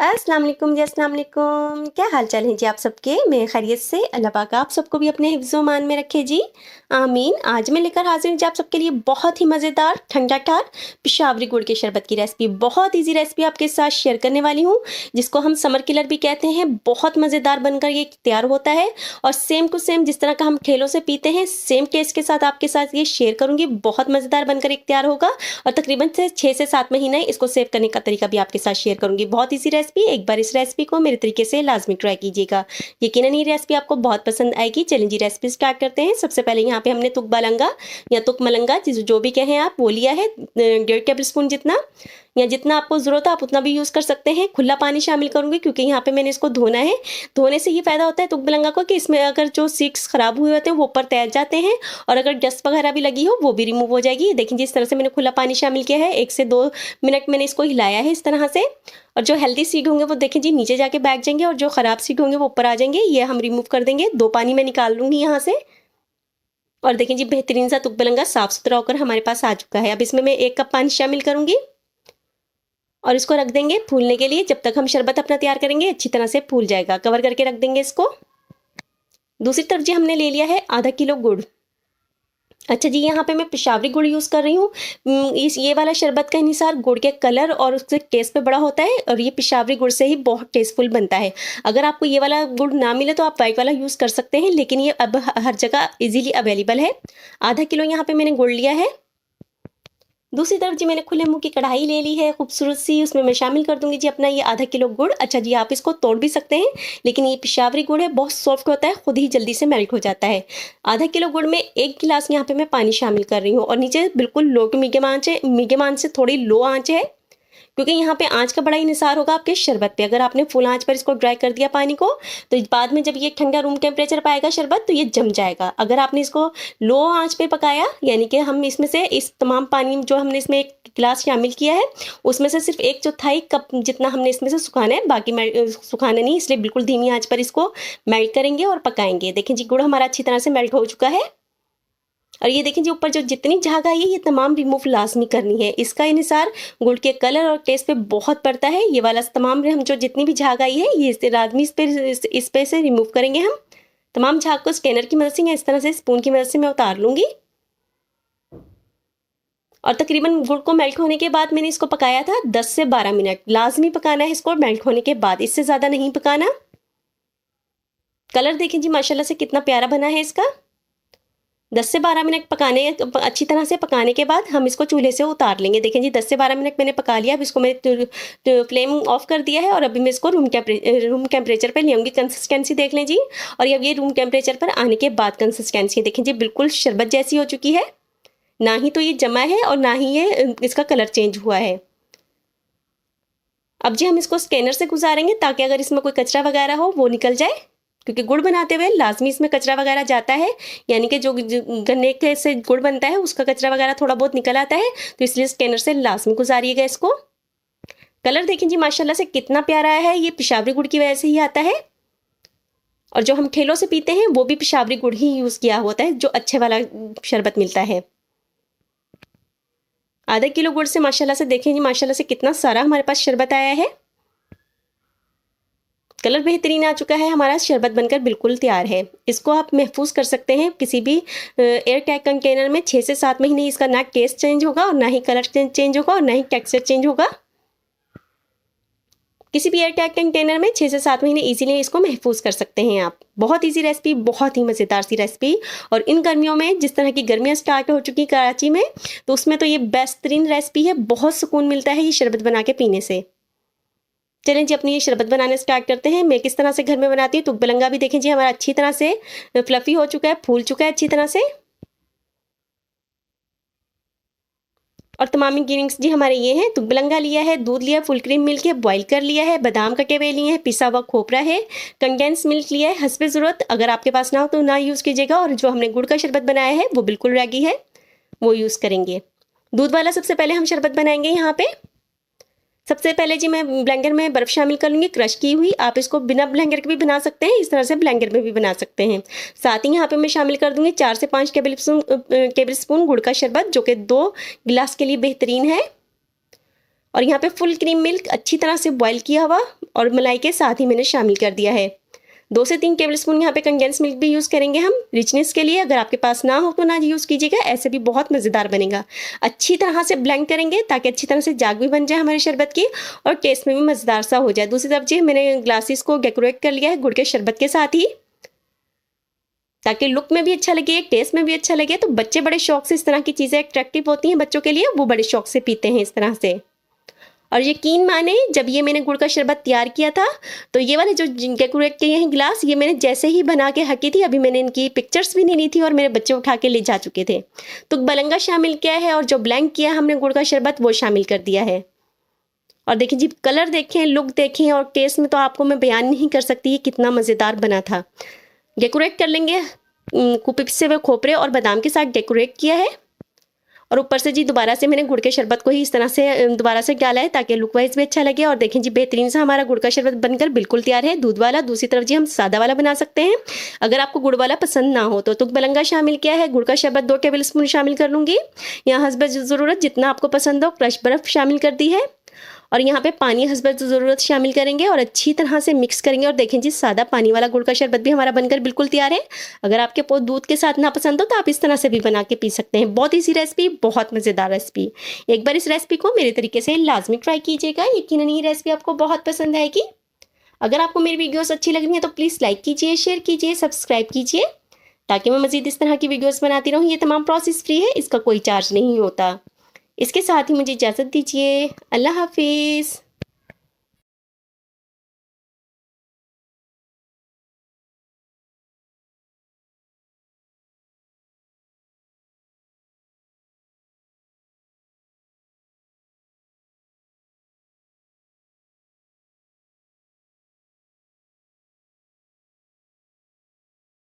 अस्सलाम वालेकुम जी, अस्सलाम वालेकुम। क्या हाल चाल है जी आप सबके? मैं खैरियत से, अल्लाह पाक आप सबको भी अपने हिफ्ज़ मान में रखे जी, आमीन। आज मैं लेकर हाज़िर हूँ जी आप सबके लिए बहुत ही मज़ेदार ठंडा-ठार पेशावरी गुड़ के शरबत की रेसिपी। बहुत ईज़ी रेसिपी आपके साथ शेयर करने वाली हूँ, जिसको हम समर किलर भी कहते हैं। बहुत मज़ेदार बनकर ये तैयार होता है और सेम टू सेम जिस तरह का हम ठेलों से पीते हैं, सेम टेस्ट के साथ आपके साथ ये शेयर करूँगी। बहुत मज़ेदार बनकर एक तैयार होगा और तकरीबन से 6 से 7 महीने इसको सेव करने का तरीका भी आपके साथ शेयर करूँगी। बहुत ईज़ी रेसिपी, एक बार इस रेसिपी को मेरे तरीके से लाज़मी ट्राई कीजिएगा। यकीनन ये रेसिपी आपको बहुत पसंद आएगी। चलिए जी रेसिपी स्टार्ट करते हैं। सबसे पहले यहाँ पे हमने तुक बालंगा या तुक मलंगा जो भी कहें आप वो लिया है, 1.5 टेबल स्पून जितना या जितना आपको ज़रूरत है आप उतना भी यूज़ कर सकते हैं। खुला पानी शामिल करूँगी क्योंकि यहाँ पे मैंने इसको धोना है। धोने से ये फ़ायदा होता है तुक बालंगा को कि इसमें अगर जो सीड्स ख़राब हुए होते हैं वो ऊपर तैर जाते हैं और अगर डस्ट वगैरह भी लगी हो वो भी रिमूव हो जाएगी। देखिए जिस तरह से मैंने खुला पानी शामिल किया है, 1 से 2 मिनट मैंने इसको हिलाया है इस तरह से। और जो हेल्दी सीड होंगे वो देखें जी नीचे जाके बैठ जाएंगे और जो ख़राब सीड होंगे वो ऊपर आ जाएंगे। ये हम रिमूव कर देंगे। 2 पानी मैं निकाल लूँगी यहाँ से। और देखें जी बेहतरीन सा तुक बालंगा साफ़ सुथरा होकर हमारे पास आ चुका है। अब इसमें मैं 1 कप पानी शामिल करूँगी और इसको रख देंगे फूलने के लिए। जब तक हम शरबत अपना तैयार करेंगे अच्छी तरह से फूल जाएगा। कवर करके रख देंगे इसको। दूसरी तरफ जी हमने ले लिया है आधा किलो गुड़। अच्छा जी, यहाँ पे मैं पेशावरी गुड़ यूज़ कर रही हूँ। इस ये वाला शरबत का इंहिसार गुड़ के कलर और उसके टेस्ट पे बड़ा होता है और ये पेशावरी गुड़ से ही बहुत टेस्टफुल बनता है। अगर आपको ये वाला गुड़ ना मिले तो आप वाइट वाला यूज़ कर सकते हैं, लेकिन ये अब हर जगह इजीली अवेलेबल है। आधा किलो यहाँ पे मैंने गुड़ लिया है। दूसरी तरफ जी मैंने खुले मुँह की कढ़ाई ले ली है खूबसूरत सी, उसमें मैं शामिल कर दूँगी जी अपना ये आधा किलो गुड़। अच्छा जी, आप इसको तोड़ भी सकते हैं, लेकिन ये पेशावरी गुड़ है, बहुत सॉफ्ट होता है, खुद ही जल्दी से मेल्ट हो जाता है। आधा किलो गुड़ में 1 गिलास यहाँ पे मैं पानी शामिल कर रही हूँ और नीचे बिल्कुल लो टू मीडियम आँच है, मीडियम आँच से थोड़ी लो आँच है, क्योंकि यहाँ पे आँच का बड़ा ही निसार होगा आपके शरबत पे। अगर आपने फुल आँच पर इसको ड्राई कर दिया पानी को, तो बाद में जब ये ठंडा रूम टेम्परेचर पे आएगा शरबत तो ये जम जाएगा। अगर आपने इसको लो आँच पे पकाया, यानी कि हम इसमें से इस तमाम पानी जो हमने इसमें 1 गिलास शामिल किया है, उसमें से सिर्फ 1/4 कप जितना हमने इसमें से सुखाना है, बाकी सुखाना नहीं, इसलिए बिल्कुल धीमी आँच पर इसको मेल्ट करेंगे और पकाएंगे। देखिए जी गुड़ हमारा अच्छी तरह से मेल्ट हो चुका है और ये देखें जी ऊपर जो जितनी झाग आई है ये तमाम रिमूव लाजमी करनी है। इसका इंहिसार गुड़ के कलर और टेस्ट पे बहुत पड़ता है। ये वाला तमाम हम जो जितनी भी झाग आई है ये लाजमी इस पे से रिमूव करेंगे हम। तमाम झाग को स्कैनर की मदद से या इस तरह से स्पून की मदद से मैं उतार लूँगी। और तकरीबन गुड़ को मेल्ट होने के बाद मैंने इसको पकाया था 10 से 12 मिनट। लाजमी पकाना है इसको मेल्ट होने के बाद, इससे ज़्यादा नहीं पकाना। कलर देखें जी माशाल्लाह से कितना प्यारा बना है इसका। 10 से 12 मिनट अच्छी तरह से पकाने के बाद हम इसको चूल्हे से उतार लेंगे। देखें जी 10 से 12 मिनट मैंने पका लिया। अब इसको मैं फ्लेम ऑफ कर दिया है और अभी मैं इसको रूम टेम्परेचर पे ले आऊँगी। कंसिस्टेंसी देख लें जी, और अब ये रूम टेम्परेचर पर आने के बाद कंसिस्टेंसी देखें जी बिल्कुल शरबत जैसी हो चुकी है। ना ही तो ये जमा है और ना ही ये इसका कलर चेंज हुआ है। अब जी हम इसको स्कैनर से गुजारेंगे ताकि अगर इसमें कोई कचरा वगैरह हो वो निकल जाए, क्योंकि गुड़ बनाते हुए लाजमी इसमें कचरा वगैरह जाता है, यानी कि जो गन्ने के से गुड़ बनता है उसका कचरा वगैरह थोड़ा बहुत निकल आता है, तो इसलिए स्कैनर से लाजमी गुजारिएगा इसको। कलर देखें जी माशाल्लाह से कितना प्यारा है, ये पेशावरी गुड़ की वजह से ही आता है। और जो हम ठेलों से पीते हैं वो भी पेशावरी गुड़ ही यूज़ किया होता है, जो अच्छे वाला शरबत मिलता है। आधा किलो गुड़ से माशाल्लाह से देखें जी माशाल्लाह से कितना सारा हमारे पास शरबत आया है। कलर बेहतरीन आ चुका है, हमारा शरबत बनकर बिल्कुल तैयार है। इसको आप महफूज कर सकते हैं किसी भी एयर टाइट कंटेनर में। 6 से 7 महीने इसका ना टेस्ट चेंज होगा और ना ही कलर चेंज होगा और ना ही टेक्सचर चेंज होगा। किसी भी एयर टाइट कंटेनर में 6 से 7 महीने इजीली इसको महफूज कर सकते हैं आप। बहुत ईजी रेसिपी, बहुत ही मज़ेदार सी रेसिपी। और इन गर्मियों में जिस तरह की गर्मियाँ स्टार्ट हो चुकी कराची में, तो उसमें तो ये बेहतरीन रेसिपी है। बहुत सुकून मिलता है ये शरबत बना के पीने से। चलें जी अपनी ये शरबत बनाने स्टार्ट करते हैं। मैं किस तरह से घर में बनाती हूँ। तुक बालंगा भी देखें जी हमारा अच्छी तरह से फ्लफ़ी हो चुका है, फूल चुका है अच्छी तरह से। और तमाम इंग्रीडिएंट्स जी हमारे ये हैं। तुक बालंगा लिया है, दूध लिया, फुल क्रीम मिल्क है, बॉईल कर लिया है, बादाम कटे हुए लिए हैं, पिसा हुआ खोपरा है, कंडेंस मिल्क लिया है हस्बे ज़रूरत। अगर आपके पास ना हो तो ना यूज़ कीजिएगा। और जो हमने गुड़ का शरबत बनाया है वो बिल्कुल रेडी है, वो यूज़ करेंगे। दूध वाला सबसे पहले हम शरबत बनाएंगे यहाँ पे। सबसे पहले जी मैं ब्लेंडर में बर्फ़ शामिल कर लूँगी क्रश की हुई। आप इसको बिना ब्लेंडर के भी बना सकते हैं, इस तरह से ब्लेंडर में भी बना सकते हैं। साथ ही यहाँ पे मैं शामिल कर दूँगी 4 से 5 टेबल स्पून गुड़ का शरबत, जो कि 2 गिलास के लिए बेहतरीन है। और यहाँ पे फुल क्रीम मिल्क अच्छी तरह से बॉईल किया हुआ और मलाई के साथ ही मैंने शामिल कर दिया है। 2 से 3 टेबलस्पून यहाँ पे कंडेंस मिल्क भी यूज़ करेंगे हम रिचनेस के लिए। अगर आपके पास ना हो तो ना यूज़ कीजिएगा, ऐसे भी बहुत मज़ेदार बनेगा। अच्छी तरह से ब्लेंड करेंगे ताकि अच्छी तरह से जाग भी बन जाए हमारे शरबत की और टेस्ट में भी मज़ेदार सा हो जाए। दूसरी तरफ जी मैंने ग्लासेस को डेकोरेट कर लिया है गुड़ के शरबत के साथ ही, ताकि लुक में भी अच्छा लगे, टेस्ट में भी अच्छा लगे। तो बच्चे बड़े शौक से इस तरह की चीज़ें अट्रैक्टिव होती हैं बच्चों के लिए, वो बड़े शौक से पीते हैं इस तरह से। और यकीन माने जब ये मैंने गुड़ का शरबत तैयार किया था तो ये वाले जो डेकोरेट किए हैं गिलास, ये मैंने जैसे ही बना के हकी थी, अभी मैंने इनकी पिक्चर्स भी नहीं ली थी और मेरे बच्चे उठा के ले जा चुके थे। तो बलंगा शामिल किया है और जो ब्लेंड किया हमने गुड़ का शरबत वो शामिल कर दिया है। और देखिए जी कलर देखें, लुक देखें और टेस्ट में तो आपको मैं बयान नहीं कर सकती ये कितना मज़ेदार बना था। डेकोरेट कर लेंगे पिसे हुए खोपरे और बादाम के साथ डेकोरेट किया है और ऊपर से जी दोबारा से मैंने गुड़ के शरबत को ही इस तरह से दोबारा से डाला है ताकि लुक वाइज भी अच्छा लगे। और देखें जी बेहतरीन सा हमारा गुड़ का शरबत बनकर बिल्कुल तैयार है, दूध वाला। दूसरी तरफ जी हम सादा वाला बना सकते हैं अगर आपको गुड़ वाला पसंद ना हो तो बलंगा शामिल किया है। गुड़ का शरबत 2 टेबलस्पून शामिल कर लूँगी। यहाँ हस्ब ज़रूरत जितना आपको पसंद हो क्रश बर्फ़ शामिल कर दी है और यहाँ पे पानी हस्ब ज़रूरत शामिल करेंगे और अच्छी तरह से मिक्स करेंगे। और देखें जी सादा पानी वाला गुड़ का शरबत भी हमारा बनकर बिल्कुल तैयार है। अगर आपके दूध के साथ ना पसंद हो तो आप इस तरह से भी बना के पी सकते हैं। बहुत ईजी रेसिपी, बहुत मज़ेदार रेसिपी। एक बार इस रेसिपी को मेरे तरीके से लाजमी ट्राई कीजिएगा, यकीनन ये रेसिपी आपको बहुत पसंद आएगी। अगर आपको मेरी वीडियोज़ अच्छी लग रही हैं तो प्लीज़ लाइक कीजिए, शेयर कीजिए, सब्सक्राइब कीजिए ताकि मैं मज़ीद इस तरह की वीडियोज़ बनाती रहूँ। ये तमाम प्रोसेस फ्री है, इसका कोई चार्ज नहीं होता। इसके साथ ही मुझे इजाज़त दीजिए। अल्लाह हाफिज़।